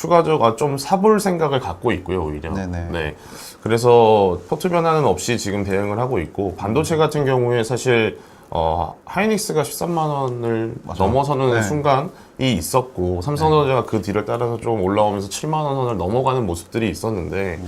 추가적으로 좀 사볼 생각을 갖고 있고요, 오히려. 네네. 네. 그래서 포트 변화는 없이 지금 대응을 하고 있고, 반도체 같은 경우에 사실 하이닉스가 13만 원을 맞아요. 넘어서는 네. 순간이 있었고, 삼성전자가 그 뒤를 따라서 좀 올라오면서 7만 원 선을 넘어가는 모습들이 있었는데,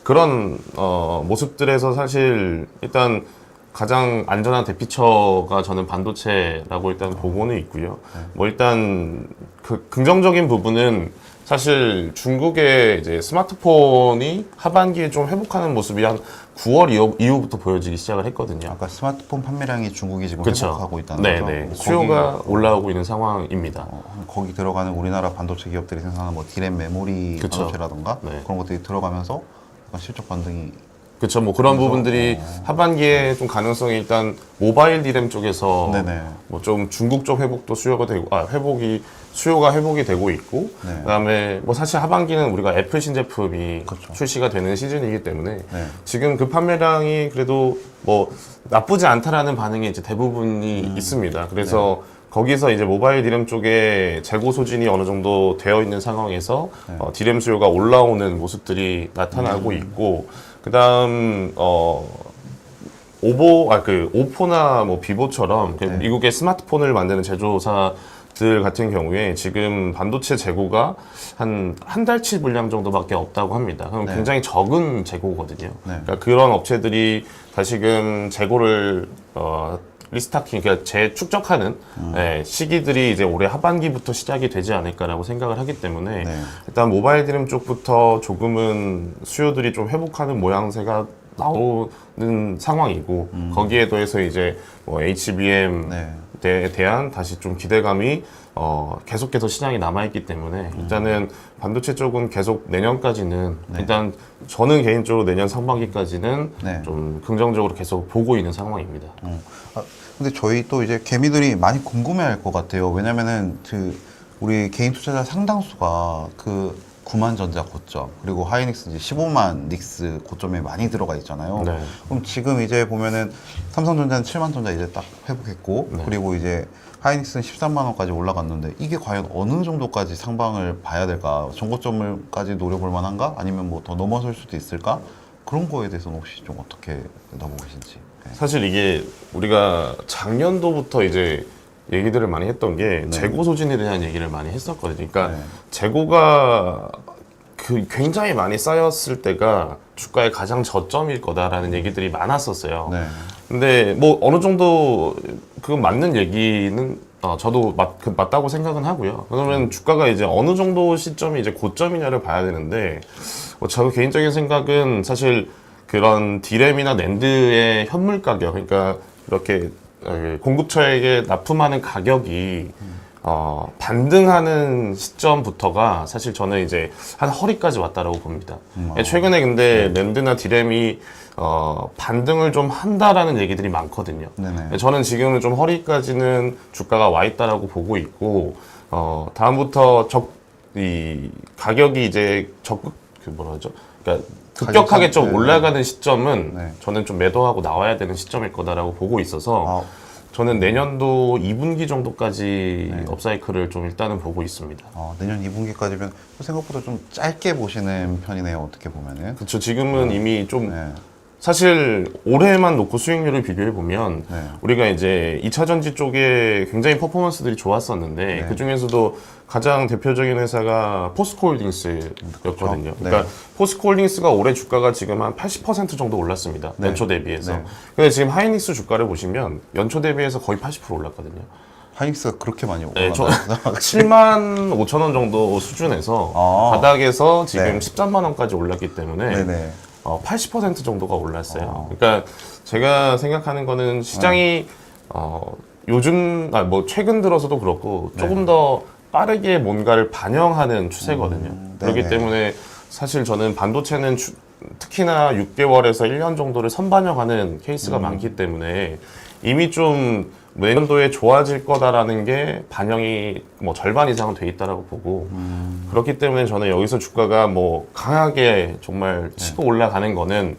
그런 모습들에서 사실 일단 가장 안전한 대피처가 저는 반도체라고 일단 보고는 있고요. 뭐 일단 그 긍정적인 부분은 사실 중국의 이제 스마트폰이 하반기에 좀 회복하는 모습이 한 9월 이후부터 보여지기 시작을 했거든요. 아까 스마트폰 판매량이 중국이 지금 그쵸. 회복하고 있다는 거죠? 네네. 수요가 올라오고 있는 상황입니다. 거기 들어가는 우리나라 반도체 기업들이 생산하는 뭐 디램 메모리 그쵸. 반도체라던가 네. 그런 것들이 들어가면서 약간 실적 반등이 그렇죠. 뭐 그런 부분들이 하반기에 좀 가능성이 일단 모바일 디램 쪽에서 네네. 뭐 좀 중국 쪽 회복도 수요가 회복이 되고 있고, 네. 그다음에 뭐 사실 하반기는 우리가 애플 신제품이 그렇죠. 출시가 되는 시즌이기 때문에 네. 지금 그 판매량이 그래도 뭐 나쁘지 않다라는 반응이 이제 대부분이 있습니다. 그래서 거기서 이제 모바일 디램 쪽에 재고 소진이 어느 정도 되어 있는 상황에서 디램 수요가 올라오는 모습들이 나타나고 있고, 그다음 오포나 뭐 비보처럼 그 미국의 스마트폰을 만드는 제조사들 같은 경우에 지금 반도체 재고가 한 달치 분량 정도밖에 없다고 합니다. 그럼 굉장히 적은 재고거든요. 그러니까 그런 업체들이 다시금 재고를 리스타킹, 그러니까 재축적하는 시기들이 이제 올해 하반기부터 시작이 되지 않을까라고 생각을 하기 때문에 일단 모바일 디램 쪽부터 조금은 수요들이 좀 회복하는 모양새가 나오는 상황이고 거기에 더해서 이제 뭐 HBM에 대한 다시 좀 기대감이 계속해서 시장이 남아있기 때문에 일단은 반도체 쪽은 계속 내년까지는 일단 저는 개인적으로 내년 상반기까지는 좀 긍정적으로 계속 보고 있는 상황입니다. 근데 저희 또 이제 개미들이 많이 궁금해할 것 같아요. 왜냐면은 그 우리 개인 투자자 상당수가 그 9만 전자 고점 그리고 하이닉스 이제 15만 닉스 고점에 많이 들어가 있잖아요. 네. 그럼 지금 이제 보면은 삼성전자는 7만 전자 이제 딱 회복했고 그리고 이제 하이닉스는 13만 원까지 올라갔는데 이게 과연 어느 정도까지 상방을 봐야 될까? 전고점을까지 노려볼 만한가? 아니면 뭐 더 넘어설 수도 있을까? 그런 거에 대해서는 혹시 좀 어떻게 내다보고 계신지? 사실 이게 우리가 작년도부터 이제 얘기들을 많이 했던 게 재고 소진에 대한 얘기를 많이 했었거든요. 그러니까 재고가 굉장히 많이 쌓였을 때가 주가의 가장 저점일 거다라는 얘기들이 많았었어요. 근데 뭐 어느 정도 그 맞는 얘기는 저도 맞다고 생각은 하고요. 그러면 주가가 이제 어느 정도 시점이 이제 고점이냐를 봐야 되는데 저 개인적인 생각은 사실 그런 디램이나 낸드의 현물 가격, 그러니까 이렇게 공급처에게 납품하는 가격이 반등하는 시점부터가 사실 저는 이제 한 허리까지 왔다라고 봅니다. 최근에 근데 낸드나 디램이 반등을 좀 한다라는 얘기들이 많거든요. 저는 지금은 좀 허리까지는 주가가 와 있다라고 보고 있고 다음부터 이 가격이 이제 그러니까 급격하게 좀 올라가는 시점은 저는 좀 매도하고 나와야 되는 시점일 거다라고 보고 있어서 저는 내년도 2분기 정도까지 업사이클을 좀 일단은 보고 있습니다. 내년 2분기까지면 생각보다 좀 짧게 보시는 편이네요. 어떻게 보면은. 그렇죠. 지금은 이미 좀 사실 올해만 놓고 수익률을 비교해 보면 우리가 이제 2차 전지 쪽에 굉장히 퍼포먼스들이 좋았었는데 그 중에서도 가장 대표적인 회사가 포스코홀딩스였거든요. 그러니까 포스코홀딩스가 올해 주가가 지금 한 80% 정도 올랐습니다. 연초 대비해서. 근데 지금 하이닉스 주가를 보시면 연초 대비해서 거의 80% 올랐거든요. 하이닉스가 그렇게 많이 올랐나요? 7만 5천 원 정도 수준에서 바닥에서 지금 13만 원까지 올랐기 때문에 80% 정도가 올랐어요. 그러니까 제가 생각하는 거는 시장이 요즘 뭐 최근 들어서도 그렇고 조금 더 빠르게 뭔가를 반영하는 추세거든요. 그렇기 때문에 사실 저는 반도체는 특히나 6개월에서 1년 정도를 선반영하는 케이스가 많기 때문에 이미 좀 내년도에 좋아질 거다라는 게 반영이 뭐 절반 이상은 돼 있다라고 보고 그렇기 때문에 저는 여기서 주가가 뭐 강하게 정말 치고 올라가는 거는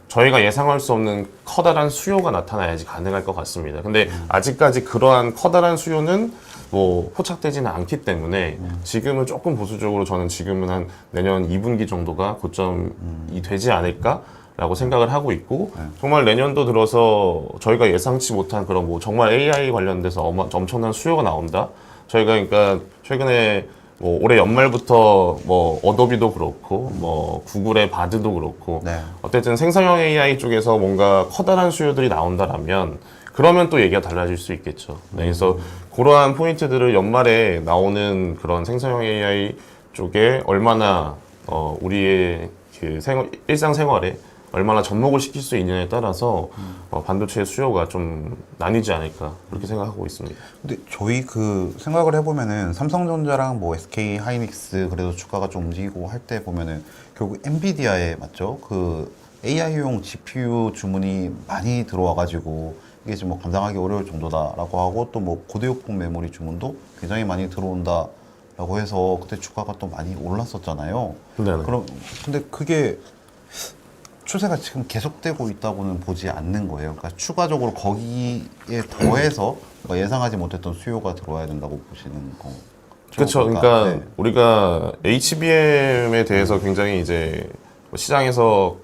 저희가 예상할 수 없는 커다란 수요가 나타나야지 가능할 것 같습니다. 근데 아직까지 그러한 커다란 수요는 뭐 포착되지는 않기 때문에 지금은 조금 보수적으로 저는 지금은 한 내년 2분기 정도가 고점이 되지 않을까라고 생각을 하고 있고 정말 내년도 들어서 저희가 예상치 못한 그런 뭐 정말 AI 관련돼서 엄청난 수요가 나온다. 저희가 그러니까 최근에 뭐 올해 연말부터 뭐 어도비도 그렇고 뭐 구글의 바드도 그렇고 네. 어쨌든 생성형 AI 쪽에서 뭔가 커다란 수요들이 나온다라면 그러면 또 얘기가 달라질 수 있겠죠. 네, 그래서 그러한 포인트들을 연말에 나오는 그런 생성형 AI 쪽에 얼마나 우리의 그 일상생활에 얼마나 접목을 시킬 수 있느냐에 따라서 반도체의 수요가 좀 나뉘지 않을까 그렇게 생각하고 있습니다. 근데 저희 그 생각을 해보면은 삼성전자랑 뭐 SK 하이닉스 그래도 주가가 좀 움직이고 할 때 보면은 결국 엔비디아에 맞죠? 그 AI용 GPU 주문이 많이 들어와가지고 이게 지금 뭐 감당하기 어려울 정도다라고 하고 또 뭐 고대역폭 메모리 주문도 굉장히 많이 들어온다라고 해서 그때 주가가 또 많이 올랐었잖아요. 네네. 근데 그게 추세가 지금 계속되고 있다고는 보지 않는 거예요. 그러니까 추가적으로 거기에 더해서 예상하지 못했던 수요가 들어와야 된다고 보시는 거. 그렇죠. 그러니까 우리가 HBM에 대해서 굉장히 이제 시장에서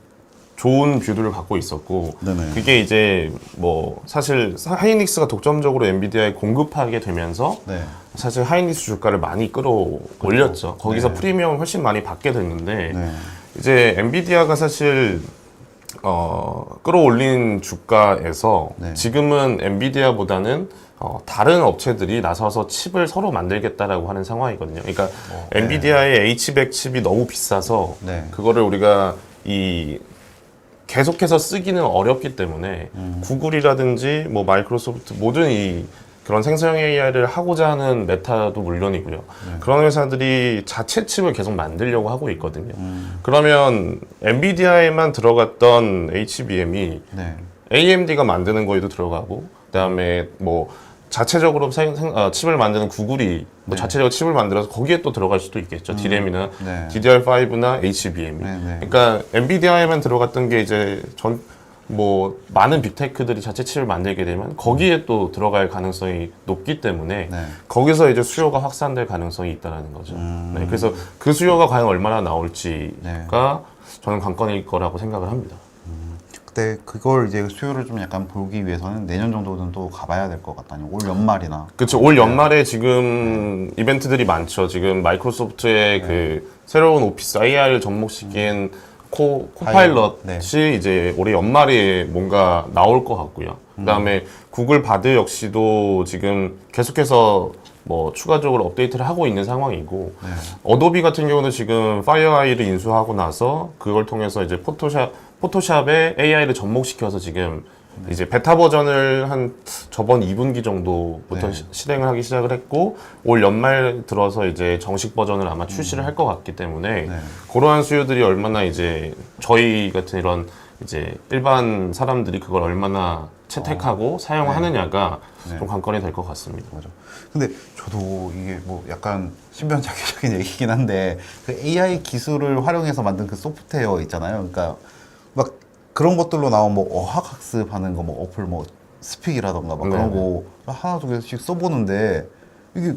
좋은 뷰들을 갖고 있었고 네네. 그게 이제 뭐 사실 하이닉스가 독점적으로 엔비디아에 공급하게 되면서 네. 사실 하이닉스 주가를 많이 끌어올렸죠. 거기서 네. 프리미엄을 훨씬 많이 받게 됐는데 네. 이제 엔비디아가 사실 끌어올린 주가에서 네. 지금은 엔비디아보다는 다른 업체들이 나서서 칩을 서로 만들겠다라고 하는 상황이거든요. 그러니까 네. 엔비디아의 H100 칩이 너무 비싸서 네. 그거를 우리가 계속해서 쓰기는 어렵기 때문에 구글이라든지 뭐 마이크로소프트 모든 그런 생성형 AI를 하고자 하는 메타도 물론이고요. 그런 회사들이 자체 칩을 계속 만들려고 하고 있거든요. 그러면 엔비디아에만 들어갔던 HBM이 네. AMD가 만드는 거에도 들어가고, 그다음에 뭐 자체적으로 칩을 만드는 구글이 뭐 자체적으로 칩을 만들어서 거기에 또 들어갈 수도 있겠죠. D램이나 네. DDR5나 HBM이. 네, 네. 그러니까 엔비디아에만 들어갔던 게 이제 뭐 많은 빅테크들이 자체 칩을 만들게 되면 거기에 또 들어갈 가능성이 높기 때문에 네. 거기서 이제 수요가 확산될 가능성이 있다는 거죠. 네, 그래서 그 수요가 과연 얼마나 나올지가 저는 관건일 거라고 생각을 합니다. 그때 그걸 이제 수요를 좀 약간 보기 위해서는 내년 정도는 또 가봐야 될 것 같다니. 올 연말이나. 그렇죠. 올 연말에 지금 이벤트들이 많죠. 지금 마이크로소프트의 그 새로운 오피스 AI를 접목시킨 코파일럿이 이제 올해 연말에 뭔가 나올 것 같고요. 그다음에 구글 바드 역시도 지금 계속해서 뭐 추가적으로 업데이트를 하고 있는 상황이고 어도비 같은 경우는 지금 파이어아이를 인수하고 나서 그걸 통해서 이제 포토샵에 AI를 접목시켜서 지금 이제 베타 버전을 한 저번 2분기 정도부터 실행을 하기 시작을 했고 올 연말 들어서 이제 정식 버전을 아마 출시를 할 것 같기 때문에 그러한 수요들이 얼마나 이제 저희 같은 이런 이제 일반 사람들이 그걸 얼마나 채택하고 사용하느냐가 좀 관건이 될 것 같습니다. 맞아. 근데 저도 이게 뭐 약간 신변잡기적인 얘기긴 한데 그 AI 기술을 활용해서 만든 그 소프트웨어 있잖아요. 그러니까 막 그런 것들로 나온 뭐 어학 학습하는 거 뭐 어플 뭐 스픽이라던가 막 그런 거 하나 두 개씩 써보는데 이게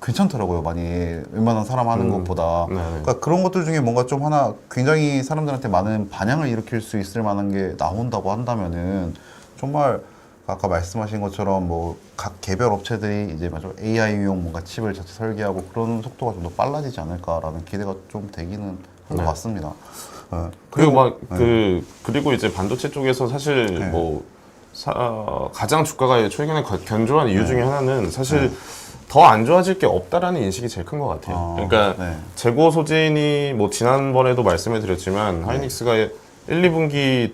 괜찮더라고요. 많이 웬만한 사람 하는 것보다. 그러니까 그런 것들 중에 뭔가 좀 하나 굉장히 사람들한테 많은 반향을 일으킬 수 있을 만한 게 나온다고 한다면은 정말 아까 말씀하신 것처럼 뭐 각 개별 업체들이 이제 마저 AI용 뭔가 칩을 자체 설계하고 그런 속도가 좀 더 빨라지지 않을까라는 기대가 좀 되기는 한 것 같습니다. 그리고 막 그리고 이제 반도체 쪽에서 사실 뭐 가장 주가가 최근에 견조한 이유 중에 하나는 사실 더 안 좋아질 게 없다라는 인식이 제일 큰 것 같아요. 그러니까 재고 소진이 뭐 지난번에도 말씀을 드렸지만 하이닉스가 1, 2분기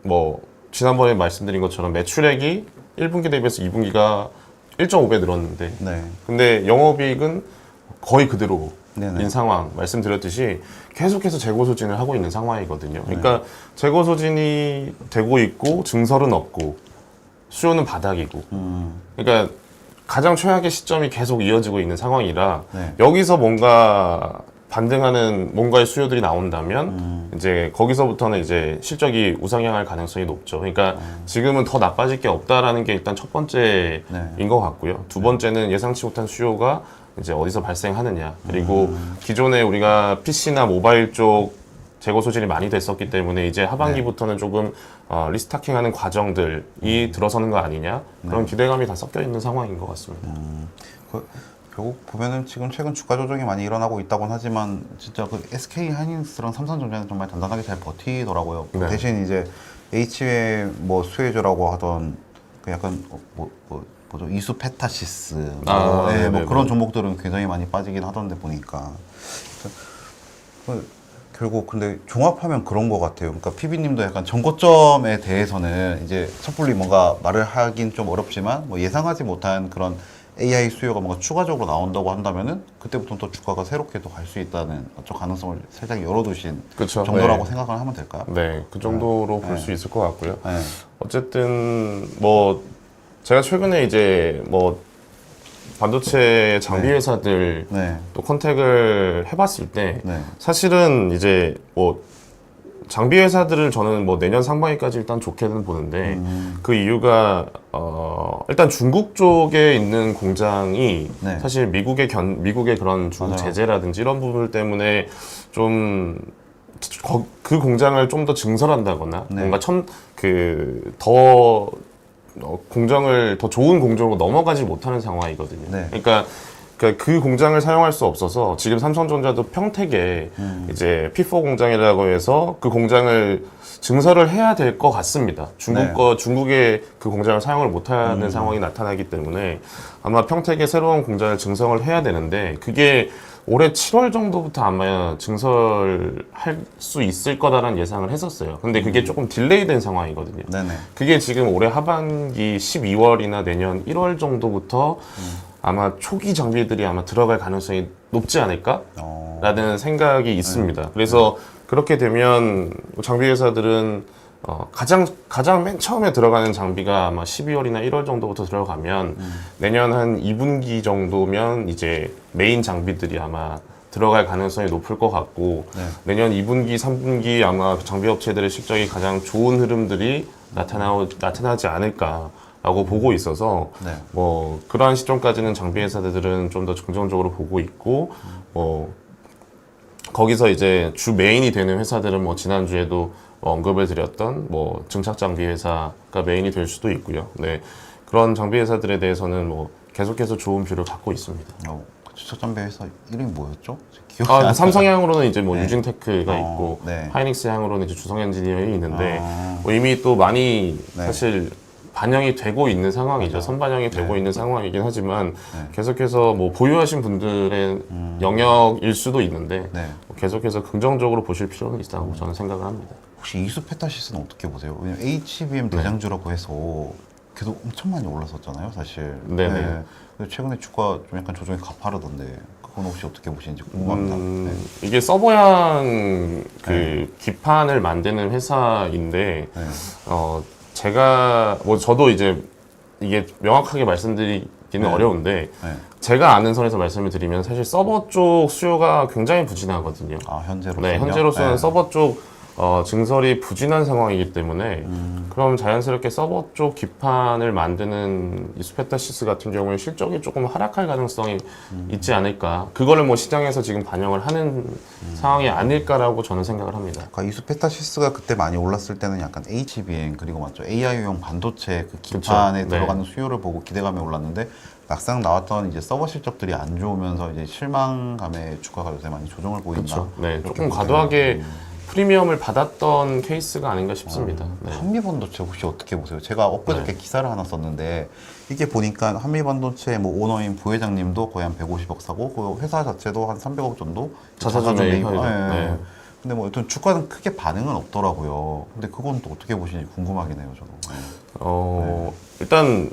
뭐 지난번에 말씀드린 것처럼 매출액이 1분기 대비해서 2분기가 1.5배 늘었는데 근데 영업이익은 거의 그대로인 상황 말씀드렸듯이 계속해서 재고 소진을 하고 있는 상황이거든요. 그러니까 재고 소진이 되고 있고 증설은 없고 수요는 바닥이고 그러니까 가장 최악의 시점이 계속 이어지고 있는 상황이라 여기서 뭔가 반등하는 뭔가의 수요들이 나온다면 이제 거기서부터는 이제 실적이 우상향할 가능성이 높죠. 그러니까 지금은 더 나빠질 게 없다라는 게 일단 첫 번째인 네. 것 같고요. 두 번째는 예상치 못한 수요가 이제 어디서 발생하느냐. 그리고 기존에 우리가 PC나 모바일 쪽 재고 소진이 많이 됐었기 때문에 이제 하반기부터는 조금 리스타킹하는 과정들이 들어서는 거 아니냐. 그런 기대감이 다 섞여 있는 상황인 것 같습니다. 결국 보면은 지금 최근 주가 조정이 많이 일어나고 있다고는 하지만 진짜 그 SK 하이닉스랑 삼성전자는 정말 단단하게 잘 버티더라고요. 네. 대신 이제 H의 뭐 수혜주라고 하던 그 약간 뭐죠 이수페타시스 뭐, 네, 뭐 네네네. 그런 종목들은 굉장히 많이 빠지긴 하던데 보니까 결국 근데 종합하면 그런 것 같아요. 그러니까 PB님도 약간 전고점에 대해서는 이제 섣불리 뭔가 말을 하긴 좀 어렵지만 뭐 예상하지 못한 그런 AI 수요가 뭔가 추가적으로 나온다고 한다면은 그때부터는 또 주가가 새롭게 또 갈 수 있다는 좀 가능성을 살짝 열어두신 그쵸. 정도라고 네. 생각을 하면 될까요? 네, 그 정도로 볼 수 있을 것 같고요. 네. 어쨌든 뭐 제가 최근에 이제 뭐 반도체 장비 네. 회사들 네. 또 컨택을 해봤을 때 네. 사실은 이제 뭐 장비 회사들을 저는 뭐 내년 상반기까지 일단 좋게는 보는데 그 이유가 일단 중국 쪽에 있는 공장이 네. 사실 미국의 그런 중국 맞아요. 제재라든지 이런 부분들 때문에 좀 그 공장을 좀 더 증설한다거나 네. 뭔가 더 공정을 더 좋은 공정으로 넘어가지 못하는 상황이거든요. 네. 그러니까 그 공장을 사용할 수 없어서 지금 삼성전자도 평택에 이제 P4 공장이라고 해서 그 공장을 증설을 해야 될 것 같습니다. 네. 중국의 그 공장을 사용을 못하는 상황이 나타나기 때문에 아마 평택에 새로운 공장을 증설을 해야 되는데 그게 올해 7월 정도부터 아마 증설할 수 있을 거다라는 예상을 했었어요. 근데 그게 조금 딜레이 된 상황이거든요. 네네. 그게 지금 올해 하반기 12월이나 내년 1월 정도부터 아마 초기 장비들이 아마 들어갈 가능성이 높지 않을까라는 생각이 있습니다. 그래서 그렇게 되면 장비 회사들은 가장 맨 처음에 들어가는 장비가 아마 12월이나 1월 정도부터 들어가면 내년 한 2분기 정도면 이제 메인 장비들이 아마 들어갈 가능성이 높을 것 같고 네. 내년 2분기, 3분기 아마 장비 업체들의 실적이 가장 좋은 흐름들이 나타나지 않을까라고 보고 있어서 네. 뭐 그러한 시점까지는 장비 회사들은 좀 더 긍정적으로 보고 있고 뭐 거기서 이제 주 메인이 되는 회사들은 뭐 지난주에도 언급을 드렸던 뭐 증착 장비 회사가 메인이 될 수도 있고요. 네. 그런 장비 회사들에 대해서는 뭐 계속해서 좋은 뷰를 갖고 있습니다. 주차장비 회사 이름이 뭐였죠? 기억이 안 나요. 삼성향으로는 이제 뭐 네. 유진테크가 있고 네. 하이닉스 향으로는 이제 주성 엔지니어링이 있는데 뭐 이미 또 많이 네. 사실 반영이 되고 있는 상황이죠. 선반영이 되고 있는 상황이긴 하지만 계속해서 뭐 보유하신 분들의 영역일 수도 있는데 네. 계속해서 긍정적으로 보실 필요는 있다고 저는 생각을 합니다. 혹시 이수페타시스는 어떻게 보세요? 왜냐면 HBM 대장주라고 해서 계속 엄청 많이 올랐었잖아요, 사실. 네네. 근데 최근에 주가 좀 약간 조정이 가파르던데 그건 혹시 어떻게 보시는지 궁금합니다. 네. 이게 서버형 그 기판을 만드는 회사인데 네. 제가 뭐 저도 이제 이게 명확하게 말씀드리기는 어려운데 네. 제가 아는 선에서 말씀을 드리면 사실 서버 쪽 수요가 굉장히 부진하거든요. 현재로서는 네, 현재로서는 서버 쪽 증설이 부진한 상황이기 때문에 그럼 자연스럽게 서버 쪽 기판을 만드는 이 스페타시스 같은 경우에 실적이 조금 하락할 가능성이 있지 않을까. 그거를 뭐 시장에서 지금 반영을 하는 상황이 아닐까라고 저는 생각을 합니다. 그러니까 이수페타시스가 그때 많이 올랐을 때는 약간 HBM 그리고 맞죠 AI용 반도체 그 기판에 그쵸. 들어가는 수요를 보고 기대감이 올랐는데 막상 나왔던 이제 서버 실적들이 안 좋으면서 이제 실망감에 주가가 요새 많이 조정을 보인다. 그렇죠. 네, 이렇게 조금 보세요. 과도하게 프리미엄을 받았던 케이스가 아닌가 싶습니다. 네. 한미반도체 혹시 어떻게 보세요? 제가 엊그저께 기사를 하나 썼는데 이게 보니까 한미반도체 뭐 오너인 부회장님도 거의 한 150억 사고 그 회사 자체도 한 300억 정도 자사주 매입하죠. 네. 근데 뭐 여튼 주가는 크게 반응은 없더라고요. 근데 그건 또 어떻게 보시는지 궁금하긴 해요, 저도. 일단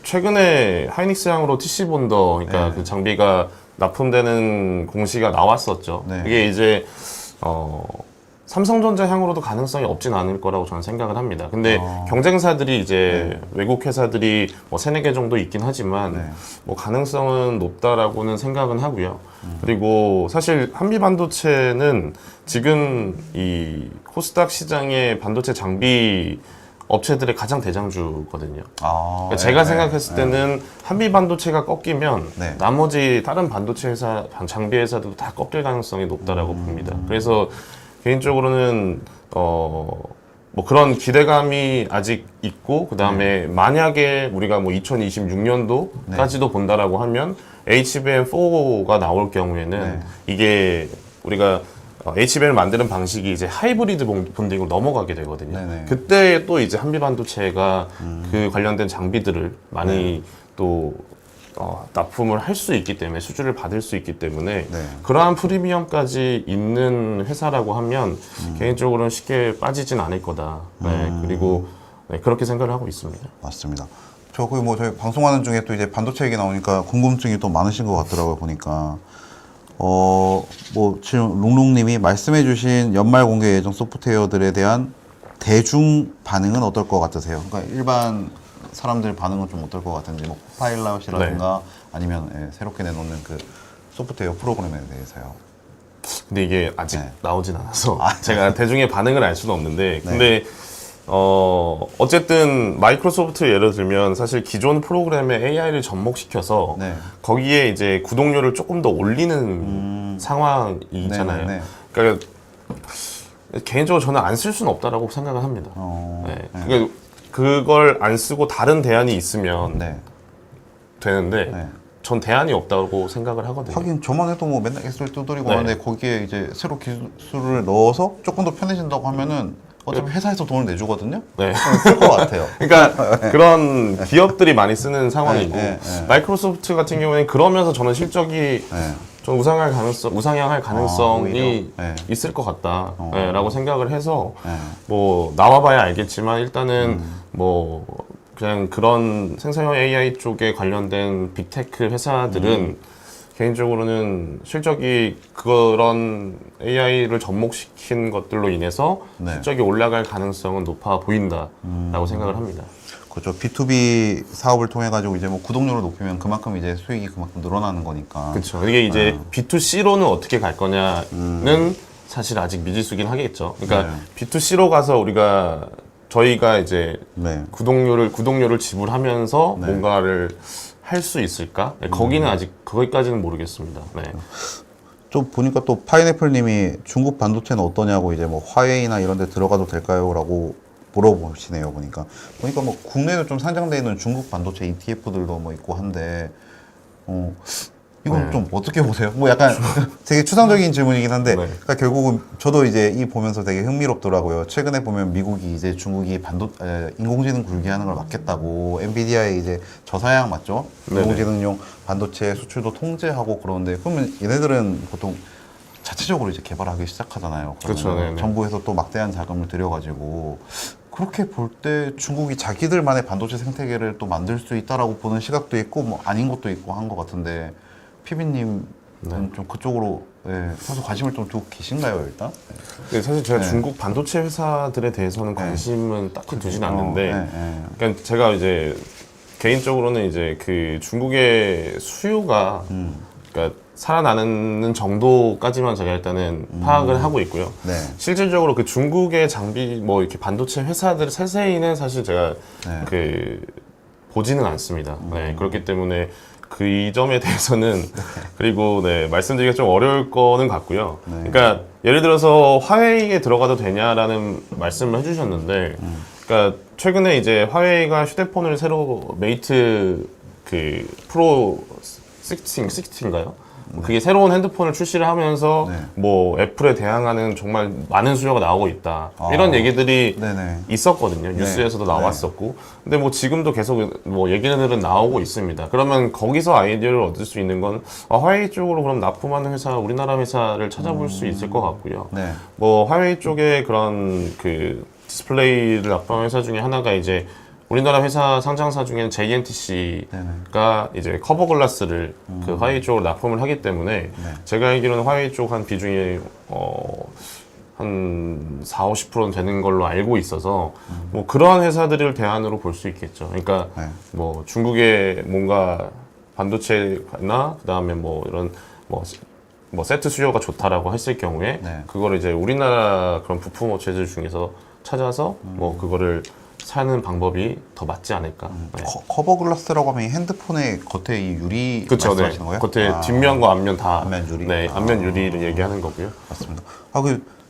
최근에 하이닉스향으로 TC 본더 그러니까 그 장비가 납품되는 공시가 나왔었죠. 네. 이게 이제 삼성전자 향으로도 가능성이 없진 않을 거라고 저는 생각을 합니다. 근데 경쟁사들이 이제 외국 회사들이 뭐 3-4개 정도 있긴 하지만 뭐 가능성은 높다라고는 생각은 하고요. 그리고 사실 한미반도체는 지금 이 코스닥 시장의 반도체 장비 업체들의 가장 대장주거든요. 그러니까 제가 생각했을 때는 한미반도체가 꺾이면 나머지 다른 반도체 회사, 장비 회사들도 다 꺾일 가능성이 높다라고 봅니다. 그래서 개인적으로는 뭐 그런 기대감이 아직 있고 그 다음에 만약에 우리가 뭐 2026년도까지도 본다라고 하면 HBM4가 나올 경우에는 이게 우리가 HBM을 만드는 방식이 이제 하이브리드 본딩으로 넘어가게 되거든요. 그때 또 이제 한미반도체가 그 관련된 장비들을 많이 또 납품을 할 수 있기 때문에 수주를 받을 수 있기 때문에 그러한 프리미엄까지 있는 회사라고 하면 개인적으로는 쉽게 빠지진 않을 거다. 그리고 그렇게 생각을 하고 있습니다. 맞습니다. 저 거의 뭐 저희 방송하는 중에 또 이제 반도체 얘기 나오니까 궁금증이 또 많으신 것 같더라고요 보니까. 뭐 지금 롱롱님이 말씀해주신 연말 공개 예정 소프트웨어들에 대한 대중 반응은 어떨 것 같으세요? 그러니까 일반 사람들 반응은 좀 어떨 것 같은지, 뭐 파일럿이라든가 아니면 새롭게 내놓는 그 소프트웨어 프로그램에 대해서요. 근데 이게 아직 나오진 않아서 제가 대중의 반응을 알 수는 없는데 근데 어쨌든 마이크로소프트 예를 들면 사실 기존 프로그램에 AI를 접목시켜서 거기에 이제 구독료를 조금 더 올리는 상황이 있잖아요. 그러니까 개인적으로 저는 안 쓸 수는 없다라고 생각을 합니다. 그러니까 그걸 안 쓰고 다른 대안이 있으면 되는데 전 대안이 없다고 생각을 하거든요. 하긴 저만 해도 뭐 맨날 엑셀 두드리고 하는데 거기에 이제 새로 기술을 넣어서 조금 더 편해진다고 하면은 어차피 회사에서 돈을 내주거든요. 쓸 것 같아요. 그러니까 그런 기업들이 많이 쓰는 상황이고 마이크로소프트 같은 경우에는 그러면서 저는 실적이 좀 우상향할 가능성이 있을 것 같다라고 생각을 해서 뭐 나와봐야 알겠지만 일단은 뭐 그냥 그런 생성형 AI 쪽에 관련된 빅테크 회사들은 개인적으로는 실적이 그런 AI를 접목시킨 것들로 인해서 실적이 올라갈 가능성은 높아 보인다라고 생각을 합니다. 그렇죠. B2B 사업을 통해 가지고 이제 뭐 구독료를 높이면 그만큼 이제 수익이 그만큼 늘어나는 거니까. 그렇죠. 이게 이제 B2C로는 어떻게 갈 거냐는 사실 아직 미지수긴 하겠죠. 그러니까 B2C로 가서 저희가 이제 구독료를 지불하면서 뭔가를 할 수 있을까? 거기는 아직 거기까지는 모르겠습니다. 좀 보니까 또 파인애플님이 중국 반도체는 어떠냐고 이제 뭐 화웨이나 이런 데 들어가도 될까요?라고 물어보시네요. 보니까 뭐 국내에도 좀 상장돼 있는 중국 반도체 ETF들도 뭐 있고 한데 이건 좀 어떻게 보세요? 뭐 약간 되게 추상적인 질문이긴 한데 그러니까 결국은 저도 이제 이 보면서 되게 흥미롭더라고요. 최근에 보면 미국이 이제 중국이 인공지능 굴기하는 걸 막겠다고 엔비디아의 이제 저사양 맞죠? 인공지능용 반도체 수출도 통제하고 그러는데 그러면 얘네들은 보통 자체적으로 이제 개발하기 시작하잖아요. 그렇죠. 정부에서 또 막대한 자금을 들여가지고 그렇게 볼 때 중국이 자기들만의 반도체 생태계를 또 만들 수 있다라고 보는 시각도 있고 뭐 아닌 것도 있고 한 것 같은데 피비님은 좀 그쪽으로 사실 관심을 좀 두고 계신가요 일단? 사실 제가 중국 반도체 회사들에 대해서는 관심은 딱히 두진 않는데 그러니까 제가 이제 개인적으로는 이제 그 중국의 수요가 그러니까 살아나는 정도까지만 제가 일단은 파악을 하고 있고요. 실질적으로 그 중국의 장비 뭐 이렇게 반도체 회사들 세세히는 사실 제가 그 보지는 않습니다. 그렇기 때문에 그 이 점에 대해서는 그리고 말씀드리기가 좀 어려울 거는 같고요. 그러니까 예를 들어서 화웨이에 들어가도 되냐라는 말씀을 해주셨는데, 그러니까 최근에 이제 화웨이가 휴대폰을 새로 메이트 그 프로 16인가요? 그게 새로운 핸드폰을 출시를 하면서 뭐 애플에 대항하는 정말 많은 수요가 나오고 있다 이런 얘기들이 있었거든요. 뉴스에서도 나왔었고 근데 뭐 지금도 계속 뭐 얘기들은 나오고 있습니다. 그러면 거기서 아이디어를 얻을 수 있는 건 화웨이 쪽으로 그럼 납품하는 회사 우리나라 회사를 찾아볼 수 있을 것 같고요. 뭐 화웨이 쪽에 그런 그 디스플레이를 납품하는 회사 중에 하나가 이제 우리나라 회사 상장사 중에는 JNTC가 이제 커버 글라스를 그 화웨이 쪽으로 납품을 하기 때문에 제가 알기로는 화웨이 쪽 한 비중이 한 한 4-50%는 되는 걸로 알고 있어서 뭐 그러한 회사들을 대안으로 볼 수 있겠죠. 그러니까 네. 뭐 중국의 뭔가 반도체나 그다음에 뭐 이런 뭐 세트 수요가 좋다라고 했을 경우에 네. 그거를 이제 우리나라 그런 부품 업체들 중에서 찾아서 뭐 그거를 사는 방법이 더 맞지 않을까. 네. 커버 글라스라고 하면 이 핸드폰의 겉에 이 유리 그쵸, 네. 말씀하시는 거예요? 겉에 아, 뒷면과 앞면 다. 앞면 유리? 네, 앞면 유리를 얘기하는 거고요. 맞습니다.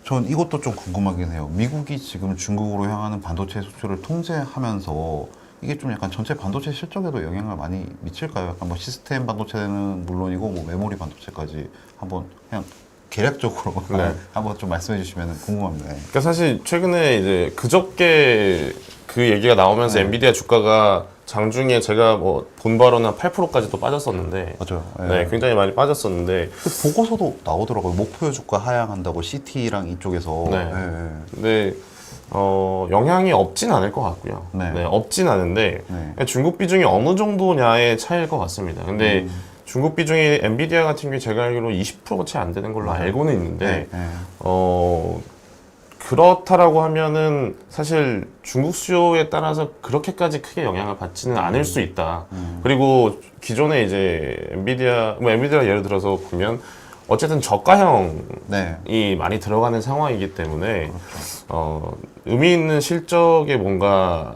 전 이것도 좀 궁금하긴 해요. 미국이 지금 중국으로 향하는 반도체 수출을 통제하면서 이게 좀 약간 전체 반도체 실적에도 영향을 많이 미칠까요? 약간 뭐 시스템 반도체는 물론이고 뭐 메모리 반도체까지 한번 그냥 계략적으로 네. 한번 좀 말씀해 주시면 궁금합니다. 네. 그러니까 사실 최근에 이제 그저께 그 얘기가 나오면서 네. 엔비디아 주가가 장중에 제가 뭐 본바로는 한 8%까지도 빠졌었는데 맞아요. 네, 굉장히 많이 빠졌었는데 그 보고서도 나오더라고요. 목표 주가 하향한다고 CT랑 이쪽에서. 네. 근데 영향이 없진 않을 것 같고요. 네. 네, 없진 않은데 네. 중국 비중이 어느 정도냐의 차이일 것 같습니다. 근데 중국 비중이 엔비디아 같은 경우에 제가 알기로 20%가 채 안 되는 걸로 알고는 있는데 네. 그렇다라고 하면은 사실 중국 수요에 따라서 그렇게까지 크게 영향을 받지는 않을 수 있다. 그리고 기존에 이제 엔비디아 예를 들어서 보면 어쨌든 저가형이 네. 많이 들어가는 상황이기 때문에 의미 있는 실적에 뭔가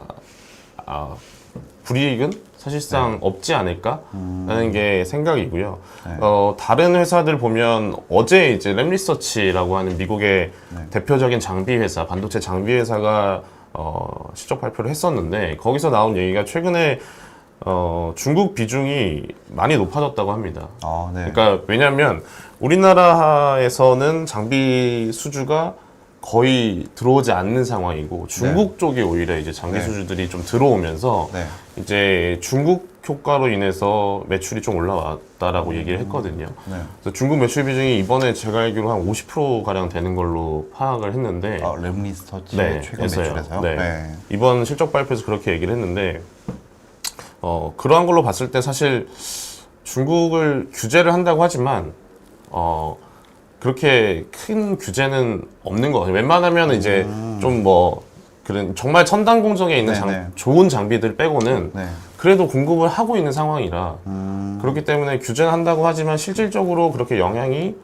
불이익은 사실상 없지 않을까라는 게 생각이고요. 네. 다른 회사들 보면 어제 이제 램리서치라고 하는 미국의 네. 대표적인 장비 회사, 반도체 장비 회사가 실적 발표를 했었는데 거기서 나온 얘기가 최근에 중국 비중이 많이 높아졌다고 합니다. 아, 네. 그러니까 왜냐하면 우리나라에서는 장비 수주가 거의 들어오지 않는 상황이고 중국 쪽이 오히려 이제 장비 네. 수주들이 좀 들어오면서 네. 이제 중국 효과로 인해서 매출이 좀 올라왔다라고 얘기를 했거든요. 네. 그래서 중국 매출 비중이 이번에 제가 알기로 한 50% 가량 되는 걸로 파악을 했는데 아, 램리서치 네, 최근 했어요. 매출에서요? 네. 이번 실적 발표에서 그렇게 얘기를 했는데 그러한 걸로 봤을 때 사실 중국을 규제를 한다고 하지만 그렇게 큰 규제는 없는 것 같아요. 웬만하면 이제 좀 뭐 그런 정말 첨단 공정에 있는 네네. 좋은 장비들 빼고는 네. 그래도 공급을 하고 있는 상황이라 그렇기 때문에 규제는 한다고 하지만 실질적으로 그렇게 영향이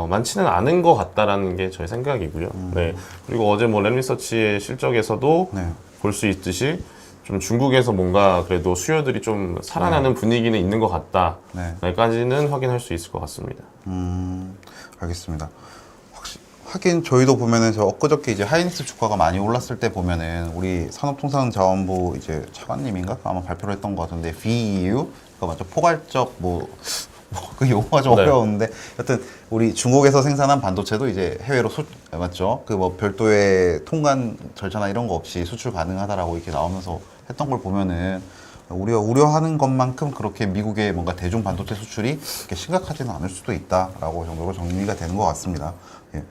많지는 않은 것 같다라는 게 저의 생각이고요. 네. 그리고 어제 뭐 램리서치의 실적에서도 네. 볼 수 있듯이 좀 중국에서 뭔가 그래도 수요들이 좀 살아나는 분위기는 있는 것 같다까지는 확인할 수 있을 것 같습니다. 알겠습니다. 하긴 저희도 보면은 저 엊그저께 이제 하이닉스 주가가 많이 올랐을 때 보면은 우리 산업통상자원부 이제 차관님인가 아마 발표를 했던 것 같은데 VEU 그 맞죠? 포괄적 그 용어가 좀 네. 어려웠는데 여튼 우리 중국에서 생산한 반도체도 이제 해외로 맞죠? 그 뭐 별도의 통관 절차나 이런 거 없이 수출 가능하다라고 이렇게 나오면서 했던 걸 보면은 우리가 우려하는 것만큼 그렇게 미국의 뭔가 대중 반도체 수출이 그렇게 심각하지는 않을 수도 있다라고 정도로 정리가 되는 것 같습니다. 예.